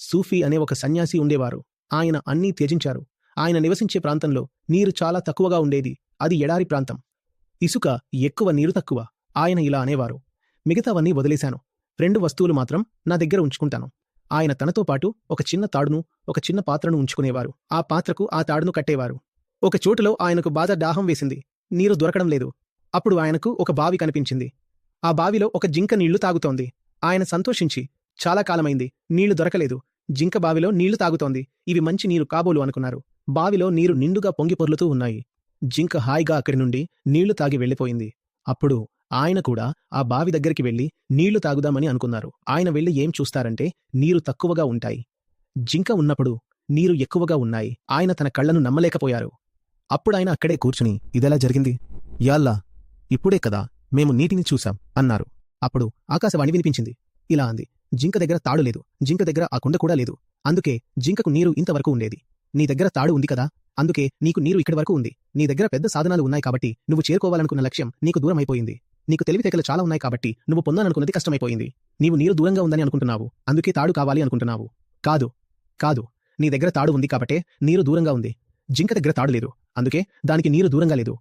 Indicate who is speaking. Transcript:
Speaker 1: సూఫీ అనే ఒక సన్యాసి ఉండేవారు. ఆయన అన్నీ త్యజించారు. ఆయన నివసించే ప్రాంతంలో నీరు చాలా తక్కువగా ఉండేది. అది ఎడారి ప్రాంతం. ఇసుక ఎక్కువ, నీరు తక్కువ. ఆయన ఇలా అనేవారు, మిగతావన్నీ వదిలేశాను, 2 వస్తువులు మాత్రం నా దగ్గర ఉంచుకుంటాను. ఆయన తనతో పాటు ఒక చిన్న తాడును, ఒక చిన్న పాత్రను ఉంచుకునేవారు. ఆ పాత్రకు ఆ తాడును కట్టేవారు. ఒక చోటులో ఆయనకు బాగా దాహం వేసింది. నీరు దొరకడం లేదు. అప్పుడు ఆయనకు ఒక బావి కనిపించింది. ఆ బావిలో ఒక జింక నీళ్లు తాగుతోంది. ఆయన సంతోషించి, చాలా కాలమైంది, నీళ్లు దొరకలేదు, జింక బావిలో నీళ్లు తాగుతోంది, ఇవి మంచి నీరు కాబోలు అనుకున్నారు. బావిలో నీరు నిండుగా పొంగి పొర్లుతూ ఉన్నాయి. జింక హాయిగా అక్కడి నుండి నీళ్లు తాగి వెళ్ళిపోయింది. అప్పుడు ఆయన కూడా ఆ బావి దగ్గరికి వెళ్లి నీళ్లు తాగుదామని అనుకున్నారు. ఆయన వెళ్లి ఏం చూస్తారంటే నీరు తక్కువగా ఉంటాయి. జింక ఉన్నప్పుడు నీరు ఎక్కువగా ఉన్నాయి. ఆయన తన కళ్లను నమ్మలేకపోయారు. అప్పుడాయన అక్కడే కూర్చుని, ఇదెలా జరిగింది? యాల్లా, ఇప్పుడే కదా మేము నీటిని చూశాం అన్నారు. అప్పుడు ఆకాశవాణి వినిపించింది. ఇలా అంది, జింక దగ్గర తాడు లేదు, జింక దగ్గర ఆ కుండ కూడా లేదు, అందుకే జింకకు నీరు ఇంతవరకు ఉండేది. నీ దగ్గర తాడు ఉంది కదా, అందుకే నీకు నీరు ఇక్కడి వరకు ఉంది. నీ దగ్గర పెద్ద సాధనాలు ఉన్నాయి కాబట్టి నువ్వు చేరుకోవాలనుకున్న లక్ష్యం నీకు దూరం అయిపోయింది. నీకు తెలివితేటలు చాలా ఉన్నాయి కాబట్టి నువ్వు పొందాలనుకున్నది కష్టమైపోయింది. నీవు నీరు దూరంగా ఉందని అనుకుంటున్నావు, అందుకే తాడు కావాలి అనుకుంటున్నావు. కాదు కాదు, నీ దగ్గర తాడు ఉంది కాబట్టే నీరు దూరంగా ఉంది. జింక దగ్గర తాడు లేదు, అందుకే దానికి నీరు దూరంగా లేదు.